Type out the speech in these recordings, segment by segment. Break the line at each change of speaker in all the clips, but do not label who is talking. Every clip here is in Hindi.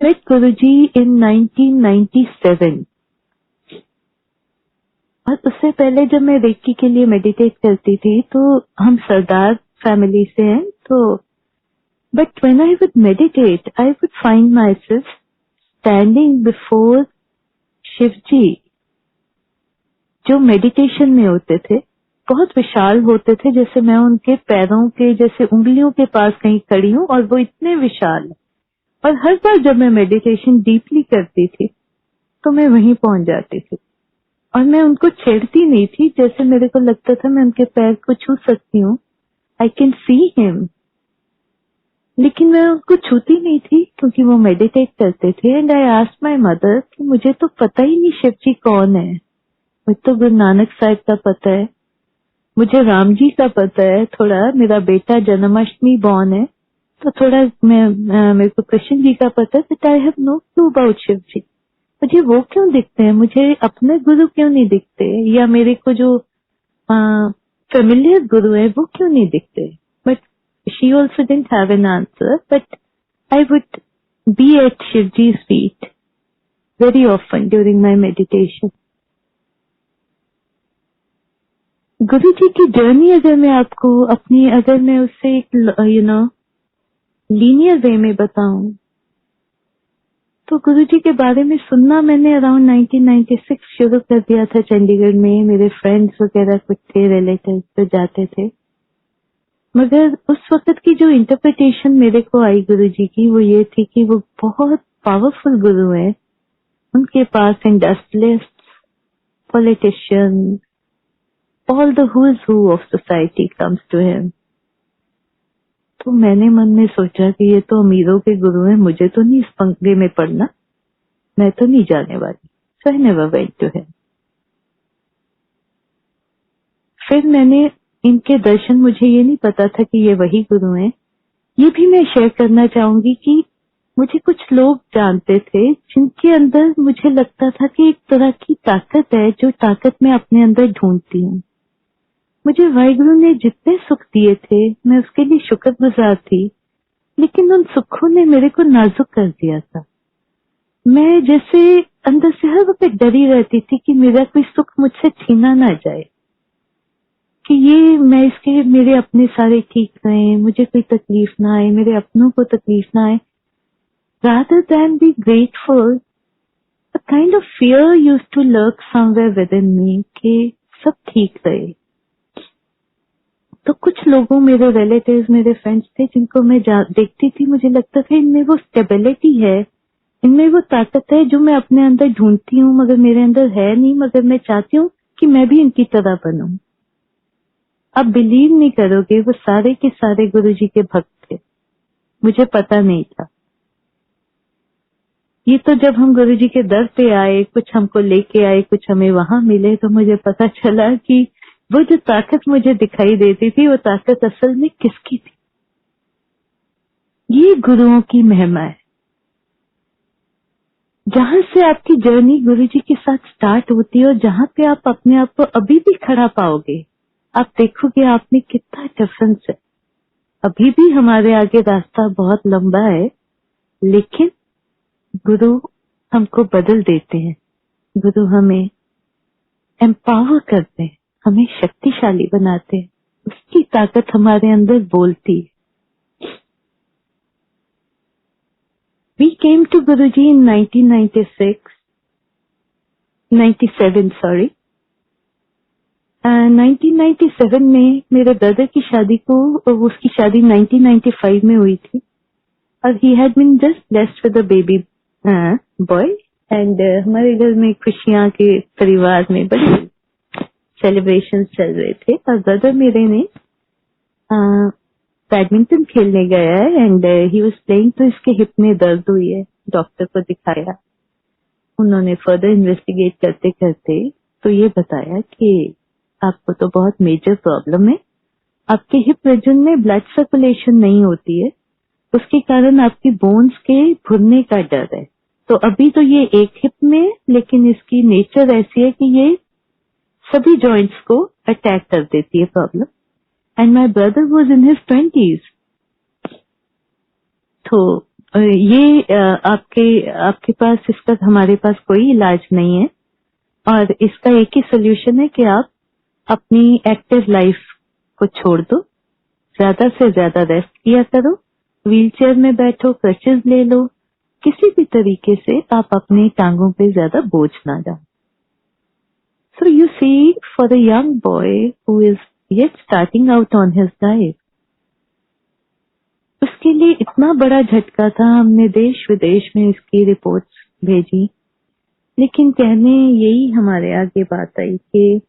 met Guruji in 1997 और उससे पहले जब मैं रेकी के लिए मेडिटेट करती थी तो हम सरदार फैमिली से हैं तो but when I would meditate I would find myself standing before Shiv ji जो मेडिटेशन में होते थे, बहुत विशाल होते थे, जैसे मैं उनके पैरों के जैसे उंगलियों के पास कहीं खड़ी हूँ और वो इतने विशाल है। और हर बार जब मैं मेडिटेशन डीपली करती थी तो मैं वहीं पहुंच जाती थी और मैं उनको छेड़ती नहीं थी, जैसे मेरे को लगता था मैं उनके पैर को छू सकती हूँ, आई कैन सी हिम, लेकिन मैं उनको छूती नहीं थी क्योंकि वो मेडिटेट करते थे। And I asked my mother कि मुझे तो पता ही नहीं शिव जी कौन है, मुझे तो गुरु नानक साहिब का पता है, मुझे राम जी का पता है, थोड़ा मेरा बेटा जन्माष्टमी बॉर्न है तो थोड़ा मेरे को कृष्ण जी का पता है, but I have no clue about Shiv ji. मुझे वो क्यों दिखते हैं, मुझे अपने गुरु क्यों नहीं दिखते, या मेरे को जो फेमिलियर गुरु है वो क्यों नहीं दिखते। But she also didn't have an answer, but I would be at Shiv जी's feet very often during my meditation. गुरु जी की जर्नी अगर मैं आपको अपनी अगर मैं उससे एक लीनियर वे में बताऊं तो गुरु जी के बारे में सुनना मैंने अराउंड 1996 शुरू कर दिया था चंडीगढ़ में। मेरे फ्रेंड्स वगैरह कुछ थे, रिलेटिव्स जो जाते थे, मगर उस वक्त की जो इंटरप्रिटेशन मेरे को आई गुरु जी की वो ये थी कि वो बहुत पावरफुल गुरु है, उनके पास industrialist, politicians, all the who's who of society comes to him. तो मैंने मन में सोचा कि ये तो अमीरों के गुरु हैं, मुझे तो नहीं इस पंक्ति में पढ़ना, मैं तो नहीं जाने वाली। So I never went to him. फिर मैंने इनके दर्शन, मुझे ये नहीं पता था कि ये वही गुरु हैं। ये भी मैं शेयर करना चाहूंगी कि मुझे कुछ लोग जानते थे जिनके अंदर मुझे लगता था कि एक तरह की ताकत है, जो ताकत मैं अपने अंदर ढूंढती हूँ। मुझे वाहिगुरु ने जितने सुख दिए थे मैं उसके लिए शुक्रगुजार थी, लेकिन उन सुखों ने मेरे को नाजुक कर दिया था। मैं जैसे अंदर से हर वक्त डरी रहती थी कि मेरा कोई सुख मुझसे छीना ना जाए, कि ये मैं इसके मेरे अपने सारे ठीक रहे, मुझे कोई तकलीफ ना आए, मेरे अपनों को तकलीफ ना आए। Rather than be grateful, a kind of fear used to lurk somewhere within me कि सब ठीक रहे। तो कुछ लोगों, मेरे रिलेटिव्स, मेरे फ्रेंड्स थे जिनको मैं देखती थी, मुझे लगता था इनमें वो स्टेबिलिटी है, इनमें वो ताकत है जो मैं अपने अंदर ढूंढती हूँ मगर मेरे अंदर है नहीं, मगर मैं चाहती हूँ कि मैं भी इनकी तरह बनूं। आप बिलीव नहीं करोगे, वो सारे के सारे गुरुजी के भक्त थे, मुझे पता नहीं था। ये तो जब हम गुरुजी के दर पे आए, कुछ हमको लेके आए, कुछ हमें वहां मिले, तो मुझे पता चला कि वो जो ताकत मुझे दिखाई देती थी वो ताकत असल में किसकी थी। ये गुरुओं की महिमा है। जहां से आपकी जर्नी गुरुजी के साथ स्टार्ट होती है और जहां पे आप अपने आप को अभी भी खड़ा पाओगे, आप देखोगे आप में कितना डिफरेंस है। अभी भी हमारे आगे रास्ता बहुत लंबा है, लेकिन गुरु हमको बदल देते हैं, गुरु हमें एम्पावर करते हैं, हमें शक्तिशाली बनाते हैं, उसकी ताकत हमारे अंदर बोलती है। We came to Guruji in 1997 sorry. 1997 में मेरे ब्रदर की शादी को, उसकी शादी 1995 में हुई थी और he had been just blessed with a baby boy and हमारे घर में खुशियां के परिवार में बड़ी सेलिब्रेशन चल रहे थे और ब्रदर मेरे ने बैडमिंटन खेलने गया है एंड ही वाज प्लेइंग, तो इसके हिप में दर्द हुई है, डॉक्टर को दिखाया, उन्होंने फर्दर इन्वेस्टिगेट करते करते तो ये बताया कि आपको तो बहुत मेजर प्रॉब्लम है, आपके हिप रीजन में ब्लड सर्कुलेशन नहीं होती है, उसके कारण आपकी बोन्स के भुनने का डर है। तो अभी तो ये एक हिप में, लेकिन इसकी नेचर ऐसी है कि ये सभी जॉइंट्स को अटैक कर देती है problem. And my brother was in his 20s, तो आपके पास इसका हमारे पास कोई इलाज नहीं है, और इसका एक ही सोल्यूशन है कि आप अपनी एक्टिव लाइफ को छोड़ दो, ज्यादा से ज्यादा रेस्ट किया करो, व्हीलचेयर में बैठो, क्रचेस ले लो, किसी भी तरीके से आप अपनी टांगों पे ज्यादा बोझ ना डालो। So you see, for a young boy who is yet starting out on his life, उसके लिए इतना बड़ा झटका था। हमने देश विदेश में इसकी रिपोर्ट्स भेजी, लेकिन कहने यही हमारे आगे बात आई कि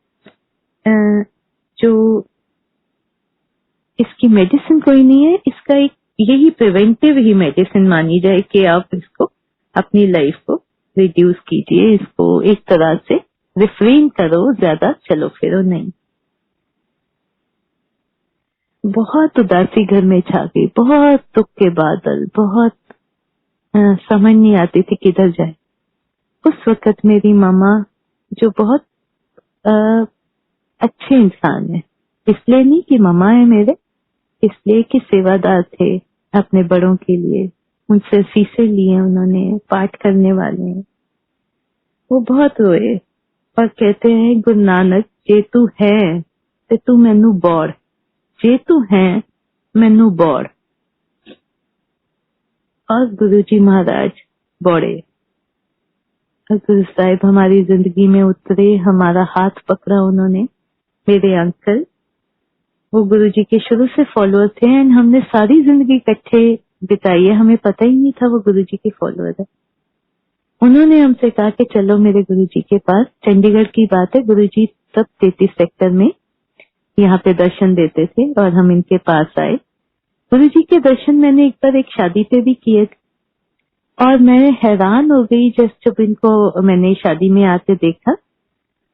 जो इसकी मेडिसिन कोई नहीं है, इसका एक यही प्रिवेंटिव ही मेडिसिन मानी जाए कि आप इसको अपनी लाइफ को रिड्यूस कीजिए, इसको एक तरह से रिफ्रेन करो, ज्यादा चलो फिरो नहीं। बहुत उदासी घर में छा गई, बहुत दुख के बादल, बहुत समझ नहीं आती थी किधर जाए। उस वक्त मेरी मामा, जो बहुत अच्छे इंसान है, इसलिए नहीं कि मामा है मेरे, इसलिए कि सेवादार थे अपने बड़ों के लिए, उनसे शीशे लिए उन्होंने, पाठ करने वाले हैं। वो बहुत रोए और कहते हैं, गुरु नानक जे तू है ते तू मैनू बौड़, जे तू है मैनू बौड़। और गुरुजी महाराज बौड़े, और गुरु साहिब हमारी जिंदगी में उतरे, हमारा हाथ पकड़ा उन्होंने। मेरे अंकल, वो गुरुजी के शुरू से फॉलोअर थे, एंड हमने सारी जिंदगी इकट्ठे बिताई है, हमें पता ही नहीं था वो गुरुजी के फॉलोअर है। उन्होंने हमसे कहा कि चलो मेरे गुरुजी के पास। चंडीगढ़ की बात है, गुरुजी तब 33 सेक्टर में यहाँ पे दर्शन देते थे और हम इनके पास आए। गुरुजी के दर्शन मैंने एक बार एक शादी पे भी किए थे, और मैं हैरान हो गई जब इनको मैंने शादी में आते देखा।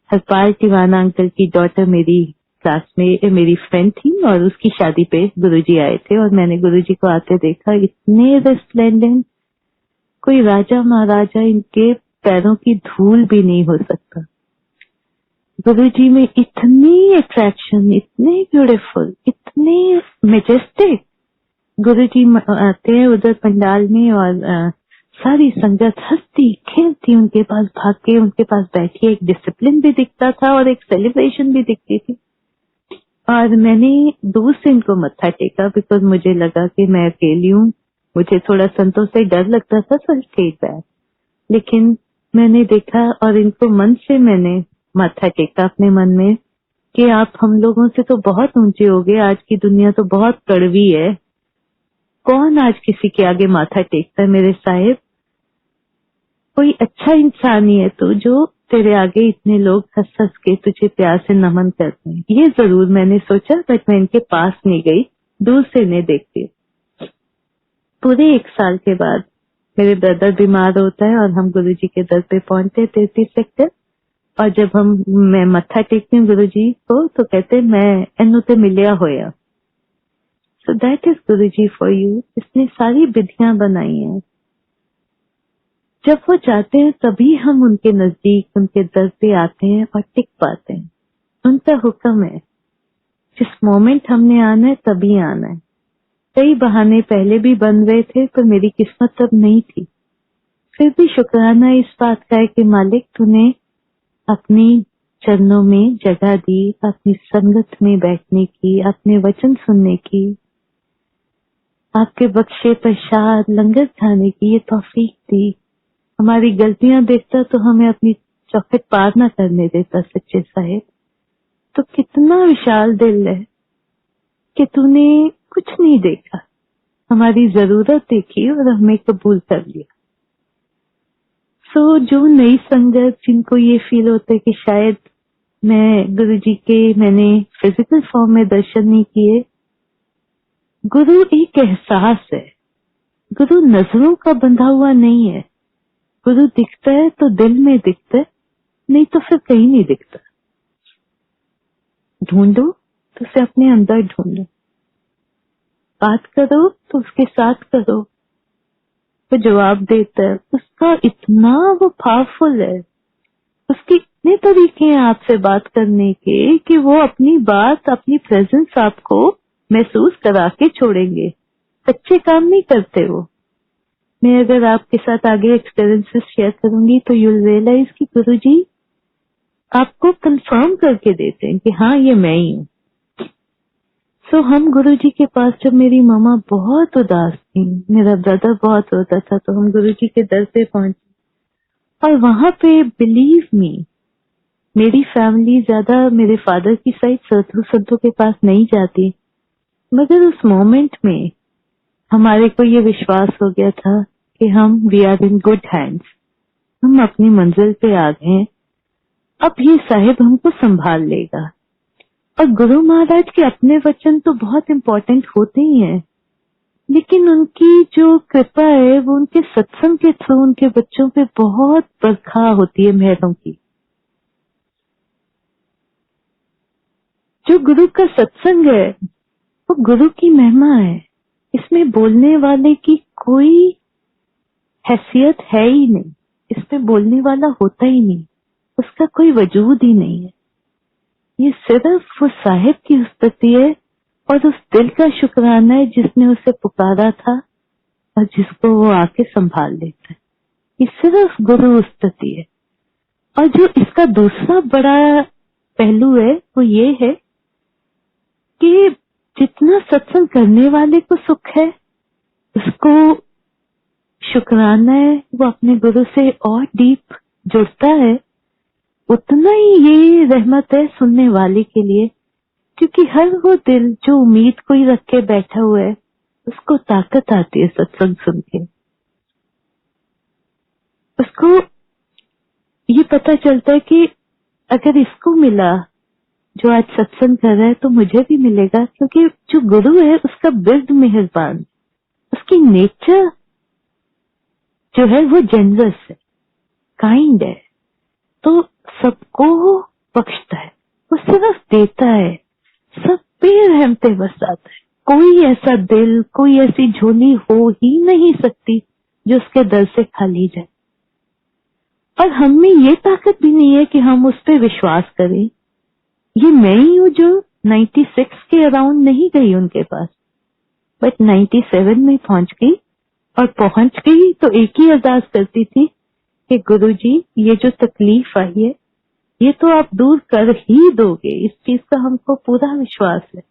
हरपाल टिवाना अंकल की डॉटर मेरी क्लास में मेरी फ्रेंड थी, और उसकी शादी पे गुरुजी आए थे, और मैंने गुरुजी को आते देखा। इतने रेस्प्लेंडेंट, कोई राजा महाराजा इनके पैरों की धूल भी नहीं हो सकता। गुरुजी में इतनी अट्रैक्शन, इतने ब्यूटीफुल, इतने मेजेस्टिक। गुरुजी आते हैं उधर पंडाल में, और सारी संगत हंसती खेलती उनके पास, भाग के उनके पास बैठी। एक डिसिप्लिन भी दिखता था और एक सेलिब्रेशन भी दिखती थी। और मैंने दूर से इनको मत्था टेका, बिकॉज मुझे लगा कि मैं अकेली हूँ, मुझे थोड़ा संतोष से डर लगता था, सर ठीक है। लेकिन मैंने देखा और इनको मन से मैंने माथा टेका अपने मन में कि आप हम लोगों से तो बहुत ऊंचे हो गए, आज की दुनिया तो बहुत कड़वी है, कौन आज किसी के आगे माथा टेकता है मेरे साहिब। कोई अच्छा इंसान ही है तो जो तेरे आगे इतने लोग हंस हंस के तुझे प्यार से नमन करते हैं। ये जरूर मैंने सोचा, बट मैं इनके पास नहीं गई, दूर से इन्हें देखती। पूरे 1 साल के बाद मेरे ब्रदर बीमार होता है और हम गुरुजी के दर पे पहुंचते 33 सेक्टर। और जब मैं मत्था टेकती हूँ गुरुजी को, तो कहते मैं एनु ते मिलिया होया। So that is Guruji for you. इसने सारी विधियां बनाई हैं। जब वो चाहते हैं तभी हम उनके नजदीक, उनके दर पे आते हैं और टिक पाते हैं। उनका हुक्म है, जिस मोमेंट हमने आना है तभी आना है। कई बहाने पहले भी बन रहे थे, पर मेरी किस्मत तब नहीं थी। फिर भी शुक्राना इस बात का है कि मालिक तूने अपनी चरणों में जगह दी, अपनी संगत में बैठने की, अपने वचन सुनने की, आपके बख्शे प्रसाद लंगर खाने की ये तौफीक दी। हमारी गलतियां देखता तो हमें अपनी चौखट पार न करने देता सच्चे साहिब। तो कितना विशाल दिल है कि तूने कुछ नहीं देखा, हमारी जरूरत देखी और हमें कबूल कर लिया। सो जो नई संगत, जिनको ये फील होता है कि शायद मैं गुरुजी के मैंने फिजिकल फॉर्म में दर्शन नहीं किए, गुरु एक एहसास है। गुरु नजरों का बंधा हुआ नहीं है। गुरु दिखता है तो दिल में दिखता है, नहीं तो फिर कहीं नहीं दिखता। ढूंढो तो उसे अपने अंदर ढूंढो, बात करो तो उसके साथ करो, वो जवाब देता है। उसका इतना वो पावरफुल है, उसके इतने तरीके हैं आपसे बात करने के कि वो अपनी बात, अपनी प्रेजेंस आपको महसूस करा के छोड़ेंगे। सच्चे काम नहीं करते वो, मैं अगर आपके साथ आगे एक्सपीरियंसेस शेयर करूंगी तो यूल रियलाइज कि गुरुजी आपको कंफर्म करके देते हैं कि हाँ ये मैं ही हूँ। सो हम गुरुजी के पास, जब मेरी मामा बहुत उदास थी, मेरा ब्रदर बहुत रोता था, तो हम गुरुजी के दर पे पहुंचे। और वहां पे बिलीव मी, मेरी फैमिली ज्यादा मेरे फादर की साइड साधु संतों के पास नहीं जाती, मगर उस मोमेंट में हमारे को ये विश्वास हो गया था कि we are in good hands, हम अपनी मंजिल पे आ गए हैं, अब ये साहिब हमको संभाल लेगा। और गुरु महाराज के अपने वचन तो बहुत इम्पोर्टेंट होते ही हैं, लेकिन उनकी जो कृपा है वो उनके सत्संग के थ्रू उनके बच्चों पे बहुत बरखा होती है मेहरों की। जो गुरु का सत्संग है वो गुरु की महिमा है, इसमें बोलने वाले की कोई हैसियत है ही नहीं, इसमें बोलने वाला होता ही नहीं, उसका कोई वजूद ही नहीं है। ये सिर्फ वो साहिब की स्तुति है और उस दिल का शुक्राना है जिसने उसे पुकारा था और जिसको वो आके संभाल लेता है। ये सिर्फ गुरु स्तुति है। और जो इसका दूसरा बड़ा पहलू है वो ये है कि जितना सत्संग करने वाले को सुख है, उसको शुक्राना है, वो अपने गुरु से और डीप जुड़ता है, उतना ही ये रहमत है सुनने वाले के लिए, क्योंकि हर वो दिल जो उम्मीद कोई रख के बैठा हुआ है उसको ताकत आती है सत्संग सुन के। उसको ये पता चलता है कि अगर इसको मिला जो आज सत्संग कर रहा है तो मुझे भी मिलेगा, क्योंकि जो गुरु है उसका बिल्ड मेहरबान, उसकी नेचर जो है वो जेनरस है, काइंड है, तो सबको बख्शता है, वो सिर्फ देता है, सब पे रहम पे बरसाता है। कोई ऐसा दिल, कोई ऐसी झोली हो ही नहीं सकती जो उसके दर से खाली जाए। और हम में ये ताकत भी नहीं है कि हम उस पर विश्वास करें। ये मैं ही हूं जो 96 के अराउंड नहीं गई उनके पास, बट 97 में पहुंच गई, और पहुंच गई तो एक ही अरदास करती थी कि गुरुजी ये जो तकलीफ आई है ये तो आप दूर कर ही दोगे, इस चीज का हमको पूरा विश्वास है,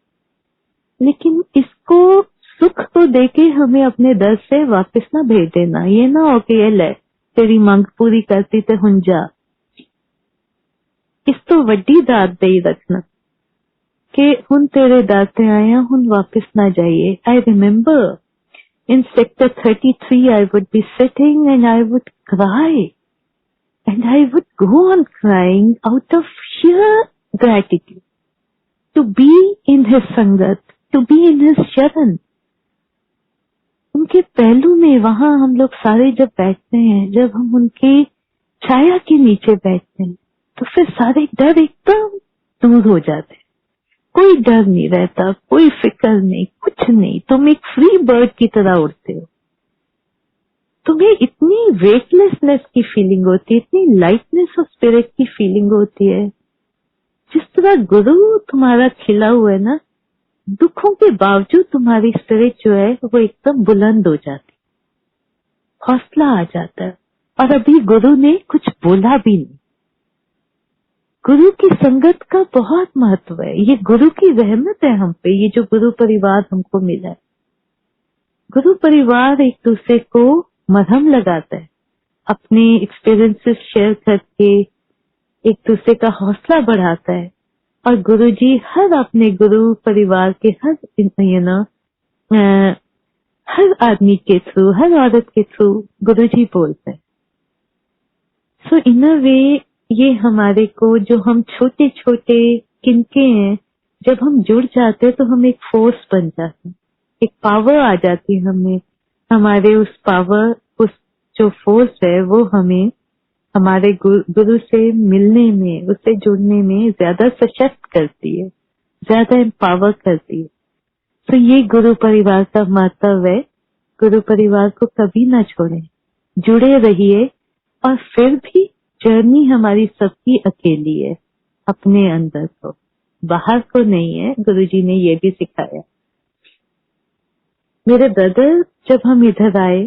लेकिन इसको सुख को देके हमें अपने दर से वापस ना भेज देना। ये ना हो कि ये ले तेरी मांग पूरी करती ते हुन जा, इस तो वड्डी दात दे ही रखना कि हुन तेरे दर ते आया, हुन वापस ना जाइए। I remember in sector 33 I would be sitting and I would cry, and I would go on crying out of sheer gratitude to be in his sangat, to be in his sharan. उनके पहलू में वहां हम लोग सारे जब बैठते हैं, जब हम उनकी छाया के नीचे बैठते हैं, तो फिर सारे डर एकदम दूर हो जाते हैं, कोई डर नहीं रहता, कोई फिक्र नहीं, कुछ नहीं, तुम एक फ्री बर्ड की तरह उड़ते हो। तुम्हें इतनी वेटलेसनेस की फीलिंग होती है, इतनी लाइटनेस ऑफ स्पिरिट की फीलिंग होती है। जिस तरह गुरु तुम्हारा खिला हुआ है ना, दुखों के बावजूद तुम्हारी स्पिरिट जो है वो एकदम बुलंद हो जाती, हौसला आ जाता है। और अभी गुरु ने कुछ बोला भी नहीं। गुरु की संगत का बहुत महत्व है, ये गुरु की रहमत है हम पे, ये जो गुरु परिवार हमको मिला है। गुरु परिवार एक दूसरे को मरहम लगाता है, अपने एक्सपीरियंसेस शेयर करके एक दूसरे का हौसला बढ़ाता है। और गुरुजी हर अपने गुरु परिवार के हर आदमी के थ्रू, हर औरत के थ्रू गुरुजी बोलते हैं। सो इन अ वे ये हमारे को, जो हम छोटे छोटे किनके हैं, जब हम जुड़ जाते हैं तो हम एक फोर्स बन जाते हैं, एक पावर आ जाती है हमें। हमारे उस पावर, उस जो फोर्स है वो हमें हमारे गुरु से मिलने में, उससे जुड़ने में ज्यादा सशक्त करती है, ज्यादा एम्पावर करती है। तो ये गुरु परिवार का महत्व है। गुरु परिवार को कभी ना छोड़ें, जुड़े रहिए। और फिर भी जर्नी हमारी सबकी अकेली है, अपने अंदर को, बाहर को नहीं है। गुरुजी ने ये भी सिखाया। मेरे ब्रदर जब हम इधर आए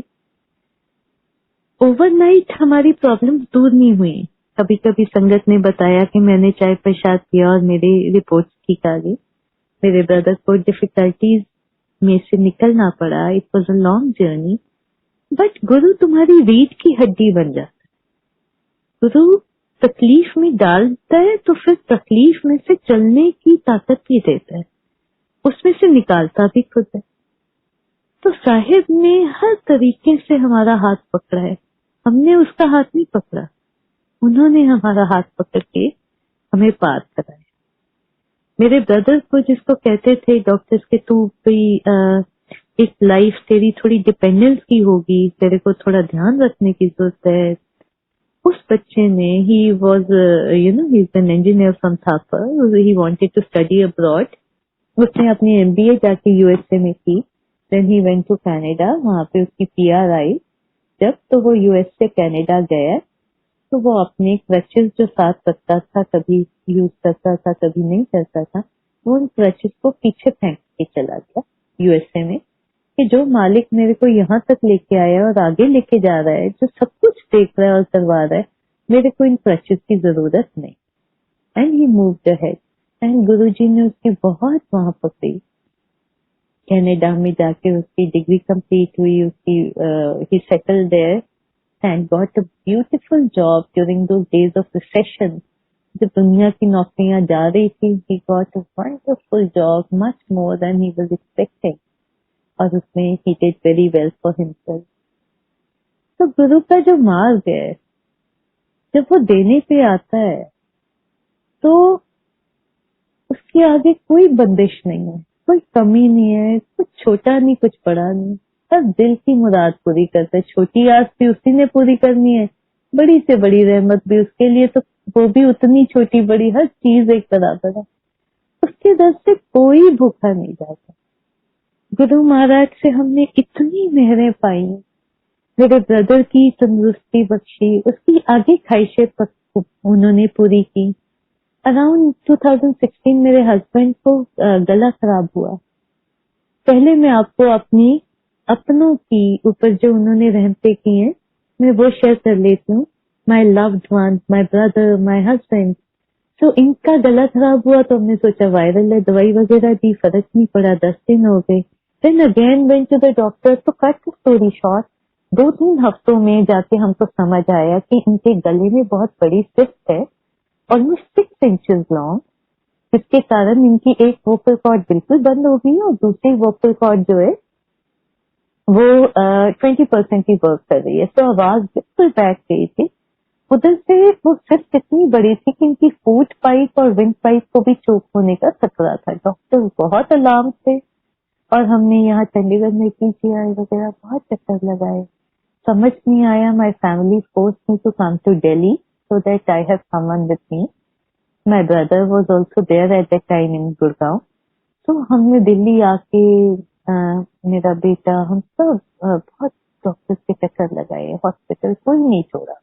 ओवरनाइट हमारी प्रॉब्लम दूर नहीं हुई। कभी कभी संगत ने बताया कि मैंने चाय प्रसाद किया और मेरी रिपोर्ट ठीक आ गई। मेरे ब्रदर को डिफिकल्टीज में से निकलना पड़ा। It was a long journey, but गुरु तुम्हारी रीढ़ की हड्डी बन जाता है। गुरु तकलीफ में डालता है तो फिर तकलीफ में से चलने की ताकत भी देता है, उसमें से निकालता भी खुद है। तो साहिब ने हर तरीके से हमारा हाथ पकड़ा है, हमने उसका हाथ नहीं पकड़ा, उन्होंने हमारा हाथ पकड़ के हमें पार कराया। मेरे ब्रदर को, जिसको कहते थे डॉक्टर्स के तू कोई एक लाइफ तेरी थोड़ी डिपेंडेंस की होगी, तेरे को थोड़ा ध्यान रखने की जरूरत है, उस बच्चे ने, he was he is an engineer from Thapar, he wanted to study abroad. उसने अपनी एमबीए जाके यूएसए में की। Then he went to Canada, वहां पे उसकी पीआर आई। जब तो वो यूएस से कनाडा गया तो वो अपने क्रचेस जो साथ रखता था, कभी यूज करता था कभी नहीं करता था, वो उन क्रचेस को पीछे फेंक के चला गया यूएसए में, कि जो मालिक मेरे को यहाँ तक लेके आया और आगे लेके जा रहा है, जो सब कुछ देख रहा है और करवा रहा है, मेरे को इन क्रचेस की जरूरत नहीं। And he moved ahead. And Guruji ने उसकी बहुत वहां पकड़ी। कनाडा में जाके उसकी डिग्री कंप्लीट हुई, उसकी he settled there and got a beautiful job during those days of recession. जब दुनिया की नौकरियां जा रही थी, he got a wonderful job, much more than he was expecting. और उसमें he did very well for himself. तो गुरु का जो मार्ग है, जब वो देने पे आता है तो उसके आगे कोई बंदिश नहीं है, कोई कमी नहीं है, कुछ छोटा नहीं कुछ बड़ा नहीं, सब दिल की मुराद पूरी करता है। छोटी आस भी उसी ने पूरी करनी है, बड़ी से बड़ी रहमत भी उसके लिए, तो वो भी उतनी छोटी बड़ी, हर चीज एक बराबर है। उसके दर से कोई भूखा नहीं जाता। गुरु महाराज से हमने इतनी मेहरें पाई, मेरे ब्रदर की तंदुरुस्ती बख्शी, उसकी आगे ख्वाहिशें उन्होंने पूरी की। अराउंड 2016 मेरे हस्बैंड को गला खराब हुआ। पहले मैं आपको अपनी अपनों की ऊपर जो उन्होंने रहमतें की हैं, मैं वो शेयर कर लेती हूँ। My loved one, my brother, my husband. तो इनका गला खराब हुआ तो हमने सोचा वायरल है, दवाई वगैरह दी, फर्क नहीं पड़ा, 10 दिन हो गए। Then again went to the doctor. तो कट स्टोरी शॉर्ट, 2-3 हफ्तों में जाके हमको समझ आया कि इनके गले में बहुत बड़ी सिस्ट है, ऑलमोस्ट 6 इंचेस लॉन्ग, जिसके कारण इनकी एक वोकल कॉर्ड बिल्कुल बंद हो गई और दूसरी वोकल कॉर्ड जो है वो 20% ही वर्क कर रही है। तो आवाज बिल्कुल बैठ गई थी। उधर से वो सिर्फ इतनी बड़ी थी कि इनकी फूड पाइप और विंड पाइप को भी चोक होने का खतरा था। डॉक्टर बहुत अलार्म थे और हमने यहाँ चंडीगढ़ में पीजीआई वगैरह बहुत चक्कर लगाए, समझ नहीं आया। My family force me to come to Delhi so that I have someone with me. My brother was also there at that time in Gurgaon. तो हमने दिल्ली आके मेरा बेटा, हम सब बहुत डॉक्टर्स के चक्कर लगाए, हॉस्पिटल कोई नहीं छोड़ा,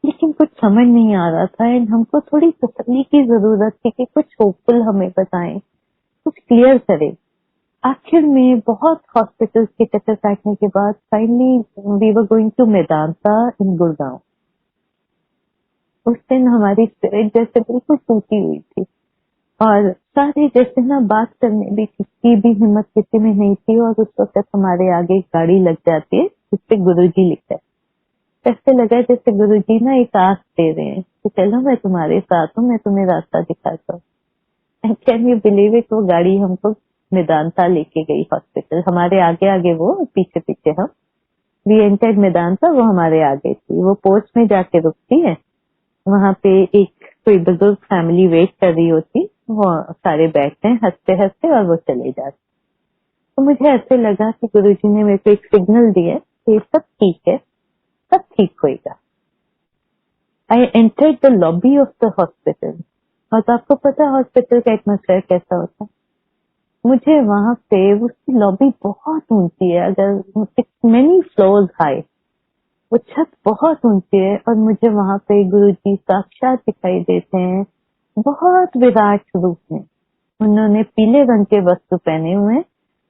लेकिन कुछ समझ नहीं आ रहा था। एंड हमको थोड़ी तसल्ली की जरूरत थी कि कुछ होपफुल हमें बताएं, कुछ क्लियर करे। आखिर में बहुत हॉस्पिटल्स के चक्कर काटने के बाद finally we were going to Medanta in Gurgaon. उस दिन हमारी स्पिरिट जैसे बिल्कुल टूटी हुई थी और सारे जैसे ना बात करने भी की भी हिम्मत किसी में नहीं थी। और उस वक्त हमारे आगे गाड़ी लग जाती है जिसपे गुरुजी लिखता है। ऐसे लगा जैसे गुरुजी ना एक आस दे रहे हैं तो चलो मैं तुम्हारे साथ हूँ, मैं तुम्हें रास्ता दिखाता हूँ। कैन यू बिलीव इट, वो गाड़ी हमको मेदांता लेके गई हॉस्पिटल। हमारे आगे आगे वो, पीछे पीछे हम। वी एंटर्ड मेदांता, वो हमारे आगे थी। वो पोर्च में जाके रुकती है, वहां पे एक कोई बुजुर्ग फैमिली वेट कर रही होती, वो सारे बैठते हैं हंसते हंसते और वो चले जाते। तो मुझे ऐसे लगा कि गुरुजी ने मेरे को एक सिग्नल दिया कि सब ठीक है, सब ठीक होएगा। I entered the lobby of the hospital. और तो आपको पता है हॉस्पिटल का एटमोसफेयर कैसा होता है। मुझे वहां पे, उसकी लॉबी बहुत ऊंची है, अगर मेनी फ्लोर्स हाई, वो छत बहुत ऊंची है। और मुझे वहां पे गुरुजी साक्षात दिखाई देते हैं, बहुत विराट रूप में। उन्होंने पीले रंग के वस्त्र पहने हुए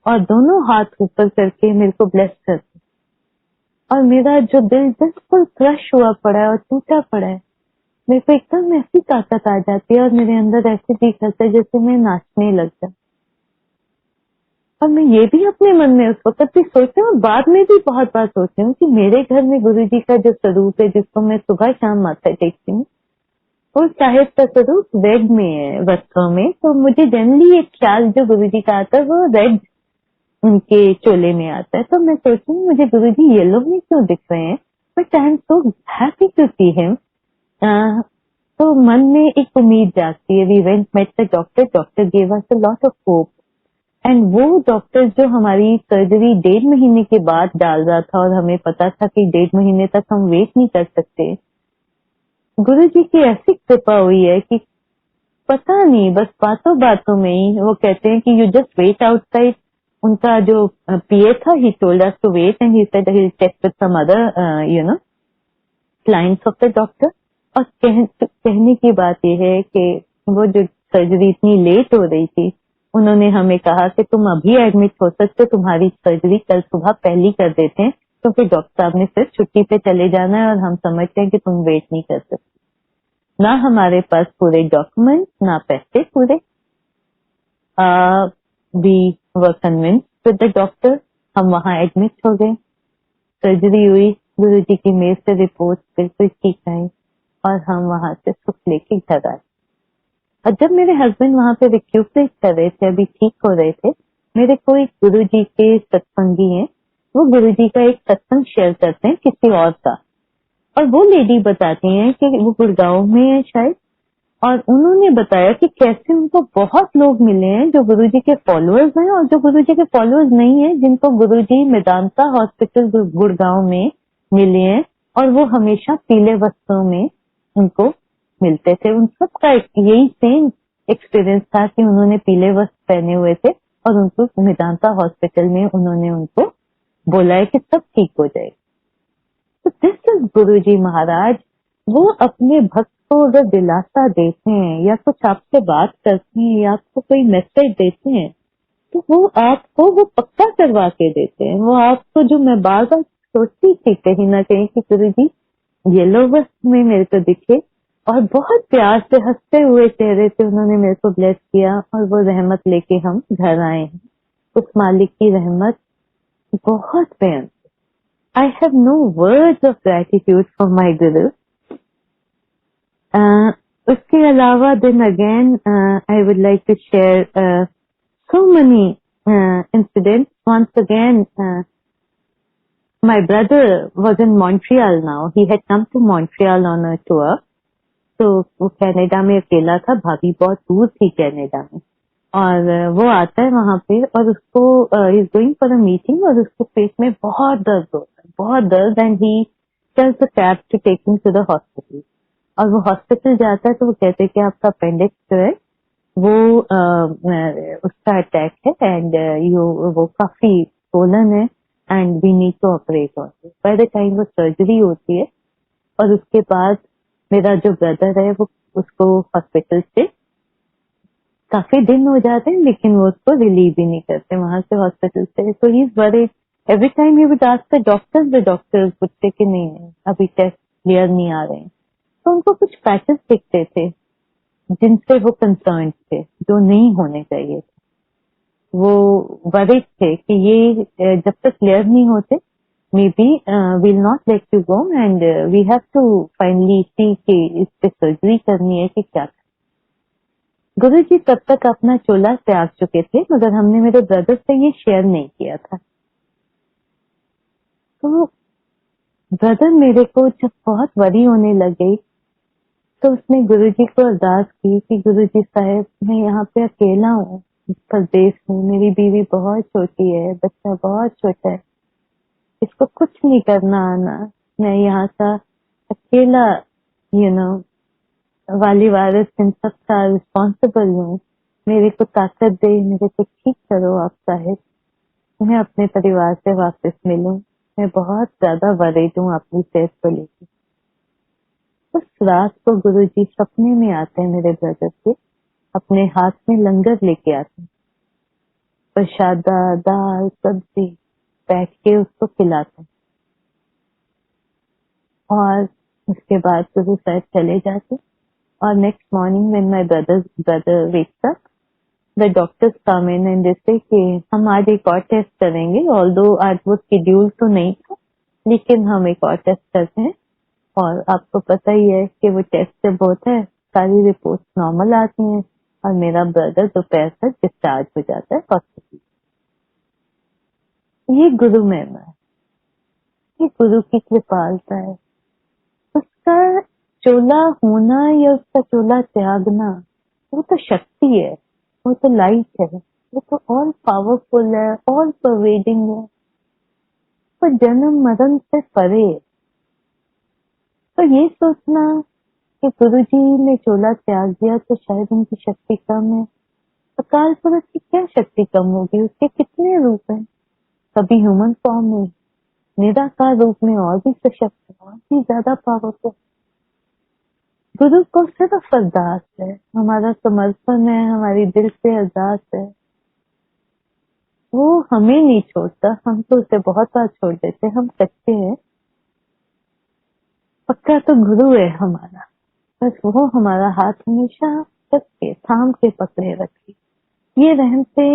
और दोनों हाथ ऊपर करके मेरे को ब्लेस करते। और मेरा जो दिल बिल्कुल क्रश हुआ पड़ा है और टूटा पड़ा है, मेरे को एकदम ऐसी ताकत आ जाती है और मेरे अंदर ऐसे जी करता है जैसे मैं नाचने लग जाऊं। और मैं ये भी अपने मन में उस वक्त भी सोचती हूँ और बाद में भी बहुत बार सोचती हूँ कि मेरे घर में गुरुजी का जो स्वरूप है, जिसको मैं सुबह शाम माथा टेकती हूँ, वो साहिब का स्वरूप रेड में है, वस्त्रों में। तो मुझे जनरली एक ख्याल जो गुरुजी का आता है वो रेड उनके चोले में आता है। तो मैं सोचती हूँ मुझे गुरुजी येलो में क्यों दिख रहे हैं, but I am so happy to see him. तो मन में एक उम्मीद जागती है। We went met the doctor, doctor gave us a lot of hope. And वो डॉक्टर जो हमारी सर्जरी 1.5 महीने के बाद डाल रहा था और हमें पता था कि 1.5 महीने तक हम वेट नहीं कर सकते, गुरु जी की ऐसी कृपा हुई है कि पता नहीं, बस बातों बातों में ही वो कहते हैं कि यू जस्ट वेट आउटसाइड। उनका जो पीए था, he told us to wait and he said he will check with some other clients of the doctor. और कहने की बात यह है कि वो जो सर्जरी इतनी लेट हो रही थी, उन्होंने हमें कहा कि तुम अभी एडमिट हो सकते हो, तुम्हारी सर्जरी कल सुबह पहली कर देते हैं, क्योंकि डॉक्टर साहब ने सिर्फ छुट्टी पे चले जाना है और हम समझते हैं कि तुम वेट नहीं कर सकते। ना हमारे पास पूरे डॉक्यूमेंट, ना पैसे पूरे। We were convinced with the doctor. हम वहां एडमिट हो गए, सर्जरी हुई, गुरु जी की मेज से रिपोर्ट बिल्कुल ठीक आई और हम वहां से सुख लेके घर आए। और जब मेरे हस्बैंड वहां पे रिक्यूपरेट कर रहे थे, अभी ठीक हो रहे थे, मेरे को एक गुरु जी के सत्संगी हैं, वो गुरु जी का एक सत्संग शेयर करते हैं किसी और का। और वो लेडी बताती हैं कि वो गुड़गांव में है शायद, और उन्होंने बताया कि कैसे उनको बहुत लोग मिले हैं जो गुरुजी के फॉलोअर्स हैं और जो गुरुजी के फॉलोअर्स नहीं है, जिनको गुरुजी मेदांता हॉस्पिटल गुड़गांव में मिले हैं और वो हमेशा पीले वस्त्रों में उनको मिलते थे। उन सबका यही सेम एक्सपीरियंस था कि उन्होंने पीले वस्त्र पहने हुए थे और उनको मेदांता हॉस्पिटल में उन्होंने उनको बोला है कि सब ठीक हो जाएगा। तो दिस इज गुरुजी महाराज। वो अपने भक्त को अगर दिलासा देते हैं या कुछ आपसे बात करते हैं या आपको कोई मैसेज देते हैं, तो वो आपको वो पक्का करवा के देते हैं। वो आपको, जो मैं बार बार सोचती थी कहीं ना कहीं कि गुरुजी येलो वस्त्र में मेरे को दिखे और बहुत प्यार से हंसते हुए चेहरे से उन्होंने मेरे को ब्लेस किया और वो रहमत लेके हम घर आए हैं। उस मालिक की रहमत बहुत प्यार। I have no words of gratitude for my Guru. उसके अलावा then again I would like to share so many incidents. Once again, my brother was in Montreal now. He had come to Montreal on a tour. तो वो कनाडा में अकेला था, भाभी बहुत दूर थी कनाडा में, और वो आता है वहां पे और उसको is going for a meeting और उसके पेट में बहुत दर्द होता है, बहुत दर्द, and he tells the cab to take him to the hospital. और वो हॉस्पिटल जाता है तो वो कहते हैं कि आपका अपेंडिक्स जो है वो उसका अटैक है एंड वो काफी swollen है and we need to operate on it. By the time वो सर्जरी होती है और उसके बाद मेरा जो ब्रदर है वो उसको हॉस्पिटल से काफी दिन हो जाते हैं लेकिन वो उसको रिलीव भी नहीं करते वहां से हॉस्पिटल से। So he is worried every time he would ask the doctors पूछते कि नहीं अभी टेस्ट क्लियर नहीं आ रहे हैं। तो उनको कुछ पैचेस दिखते थे जिनसे वो कंसर्न थे, जो नहीं होने चाहिए थे। वो वरीड थे कि ये जब तक क्लियर नहीं होते maybe will not let you go and we have to finally see कि इस पे सर्जरी करनी है कि क्या। गुरु जी तब तक अपना चोला त्याग चुके थे मगर हमने मेरे ब्रदर से ये शेयर नहीं किया था। तो ब्रदर मेरे को जब बहुत वरी होने लग गई तो उसने गुरु जी को अरदास की कि गुरु जी साहब मैं यहाँ पे अकेला हूँ, परदेश हूँ, मेरी बीवी बहुत छोटी है, बच्चा बहुत छोटा है, इसको कुछ नहीं करना आना, मैं यहाँ का अकेला वाली वारिस इन सब का रिस्पॉन्सिबल हूँ, मेरे को ताकत दे, मेरे को ठीक करो आप साहिब, मैं अपने परिवार से वापस मिलूं, मैं बहुत ज्यादा वरीड हूँ अपनी सेहत को लेकर। उस रात को गुरुजी सपने में आते हैं मेरे ब्रदर के, अपने हाथ में लंगर लेके आते हैं, प्रसादा दाल सब्जी बैठ के उसको खिलाते हैं। और उसके बाद गुरु शायद चले जाते। और next morning when my brother wakes up, the doctors come in and they से कि हम आज एक और टेस्ट करेंगे, ऑल्दो आज वो शेड्यूल तो नहीं था, लेकिन हम एक और टेस्ट करते हैं। और आपको पता ही है कि वो टेस्ट जब होता है सारी रिपोर्ट नॉर्मल आती हैं और मेरा ब्रदर दोपहर तक डिस्चार्ज हो जाता है हॉस्पिटल। ये गुरु महिमा है, ये गुरु की कृपालता है। उसका चोला होना या उसका चोला त्यागना, वो तो शक्ति है, वो तो लाइट है, वो तो ऑल पावरफुल है, ऑल परवेडिंग है, वो जन्म मरण से परे है। तो ये सोचना कि गुरुजी ने चोला त्याग दिया तो शायद उनकी शक्ति कम है, अकाल पुरुष की क्या शक्ति कम होगी? उसके कितने रूप हैं, कभी ह्यूमन फॉर्म में, निराकार रूप में और भी सशक्त, और भी ज्यादा पावरफुल। गुरु को सिर्फ अरदास है, हमारा समर्पण है, हमारी दिल से अरदास है। वो हमें नहीं छोड़ता, हम तो उसे बहुत बार छोड़ देते, हम कच्चे हैं। पक्का तो गुरु है हमारा, बस वो हमारा हाथ हमेशा सबके थाम के पकड़े रखे। ये रहम से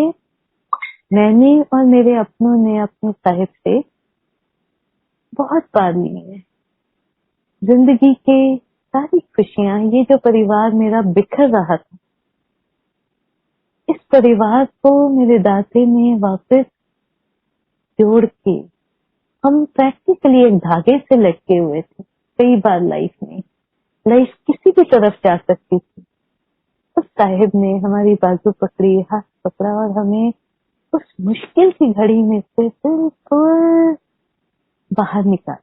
मैंने और मेरे अपनों ने अपने साहिब से बहुत बार लिए हैं। जिंदगी के सारी खुशियां, ये जो परिवार मेरा बिखर रहा था, इस परिवार को मेरे दाते ने वापस जोड़ के, हम प्रैक्टिकली एक धागे से लटके हुए थे कई बार लाइफ में। लाइफ किसी भी तरफ जा सकती थी, उस साहिब ने हमारी बाजू पकड़ी, हाथ पकड़ा और हमें उस मुश्किल की घड़ी में से बिल्कुल बाहर निकाला।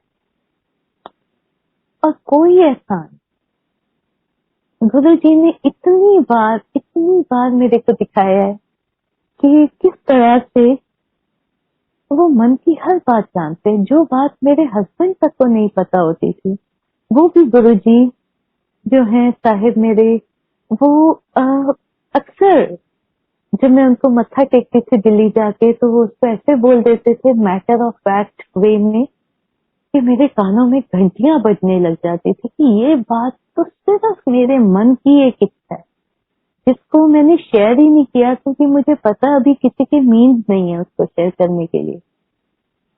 और कोई एहसान गुरु जी ने इतनी बार मेरे को दिखाया है कि किस तरह से वो मन की हर बात जानते हैं। जो बात मेरे हस्बैंड तक को नहीं पता होती थी, वो भी गुरु जी जो है साहिब मेरे, वो अक्सर जब मैं उनको मत्था टेकती थी दिल्ली जाके, तो वो उसको ऐसे बोल देते थे मैटर ऑफ फैक्ट वे में कि मेरे कानों में घंटियां बजने लग जाती थी कि ये बात तो सिर्फ मेरे मन की एक इच्छा है, जिसको मैंने शेयर ही नहीं किया क्योंकि मुझे पता अभी किसी के मीन्स नहीं है उसको शेयर करने के लिए।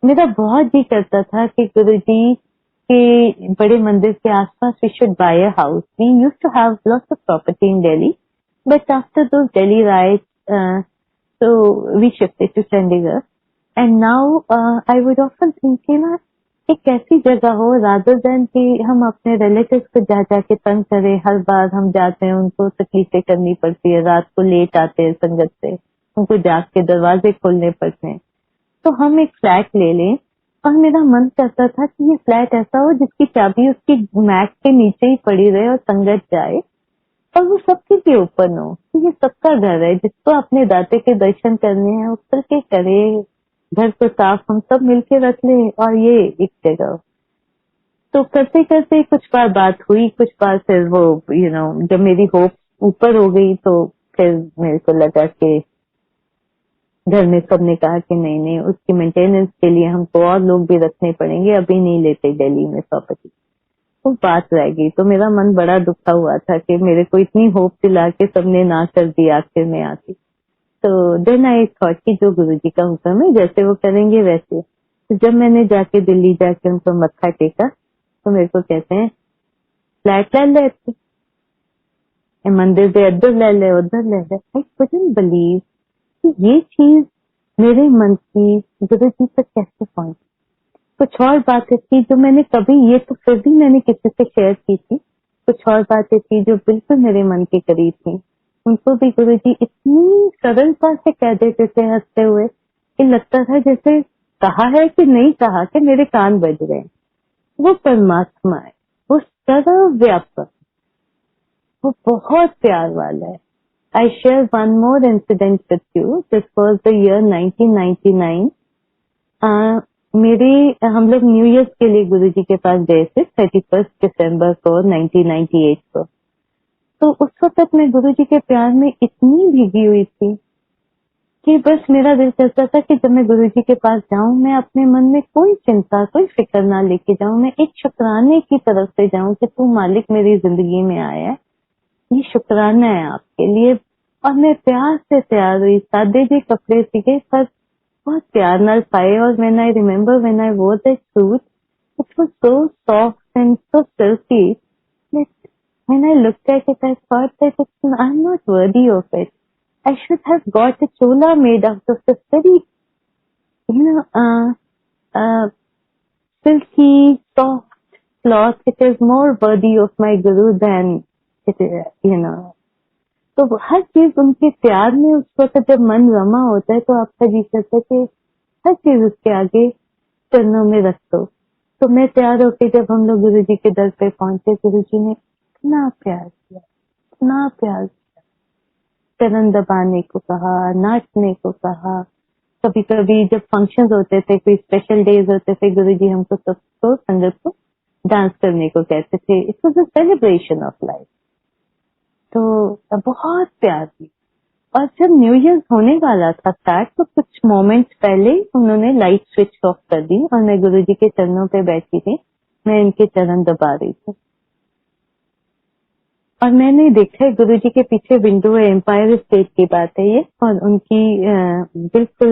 मेरा बहुत जी करता था कि गुरुजी के बड़े मंदिर के आसपास we should buy a house. We used to have lots of property in Delhi, but after those Delhi riots so we shifted to Chandigarh, and now I would often think कि ना एक ऐसी जगह हो rather than कि हम अपने रिलेटिव्स को जा जाके तंग करें। हर बार हम जाते हैं उनको तकलीफें करनी पड़ती है, रात को लेट आते हैं संगत से, उनको जाग के दरवाजे खोलने पड़ते हैं। तो हम एक फ्लैट ले लें, और मेरा मन करता था कि ये फ्लैट ऐसा हो जिसकी चाबी उसकी मैट के नीचे ही पड़ी रहे और संगत जाए और वो सबके लिए ओपन हो कि ये सबका घर है, जिसको अपने दाते के दर्शन करने हैं उतर के करे, घर को साफ हम सब मिलके रख ले और ये एक जगह। तो करते करते कुछ बार बात हुई, कुछ बार फिर वो जब मेरी होप ऊपर हो गई तो फिर मेरे को लगा कि घर में सबने कहा कि नहीं उसकी मेंटेनेंस के लिए हमको और लोग भी रखने पड़ेंगे, अभी नहीं लेते दिल्ली में प्रॉपर्टी। तो बात रह गई, तो मेरा मन बड़ा दुखा हुआ था कि मेरे को इतनी होप दिला के सबने ना कर दी आखिर में आके। तो देन आई थॉट कि जो गुरुजी का हुक्म है जैसे वो करेंगे वैसे। तो जब मैंने जाके दिल्ली जाके उनको मत्था टेका तो मेरे को कहते हैं फ्लैट ले ले, मंदिर दे इधर ले ले उधर ले ले। आई कुडंट बिलीव कि ये चीज मेरे मन की गुरुजी तक कैसे पहुंची। कुछ और बातें थी जो मैंने कभी, ये तो फिर भी मैंने किसी से शेयर की थी, कुछ और बातें थी जो बिल्कुल मेरे मन के करीब थी। उनको भी गुरुजी इतनी सरलता से कह देते थे हंसते हुए कि लगता था जैसे कहा है कि नहीं कहा कि मेरे कान बज रहे हैं। वो परमात्मा है, वो सर्वव्यापक, वो बहुत प्यार वाला है। I share one more incident with you. This was the year 1999। हम लोग न्यू ईयर के लिए गुरुजी के पास गए थे 31 दिसंबर को 1998 को। तो उस वक्त मैं गुरुजी के प्यार में इतनी भीगी हुई थी कि बस मेरा दिल चाहता था कि जब मैं गुरुजी के पास जाऊं, मैं अपने मन में कोई चिंता, कोई फिक्र ना लेके जाऊं, मैं एक शुक्राने की तरफ से जाऊं कि तू मालिक मेरी जिंदगी में आया है, ये शुक्राना है आपके लिए। और मैं प्यार से तैयार हुई, सादे जी कपड़े सीखे पर बहुत प्यार नाल पाए। और when I remember when I wore that suit, it was so soft and so silky that when I looked at it, I thought that I'm not worthy of it. I should have got a chola made out of this very, you know, silky, soft cloth. It is more worthy of my guru than it is, you know. तो हर चीज उनके प्यार में उस वक्त जब मन रमा होता है तो आपका जी करता है कि हर चीज उसके आगे चरणों में रख दो। तो मैं तैयार होके जब हम लोग गुरु जी के दर पे पहुंचे, गुरु जी ने इतना प्यार किया, इतना प्यार किया, चरण दबाने को कहा, नाचने को कहा। कभी कभी जब फंक्शंस होते थे, कोई स्पेशल डेज होते थे, गुरु जी हमको सबको संगत को डांस करने को कहते थे। It was a celebration of life. तो बहुत प्यार की। और जब न्यू ईयर होने वाला था स्टार्ट, तो कुछ मोमेंट्स पहले उन्होंने लाइट स्विच ऑफ कर दी और मैं गुरुजी के चरणों पे बैठी थी, मैं इनके चरण दबा रही थी। और मैंने देखा है गुरुजी के पीछे विंडो है, एम्पायर स्टेट की बात है ये, और उनकी बिल्कुल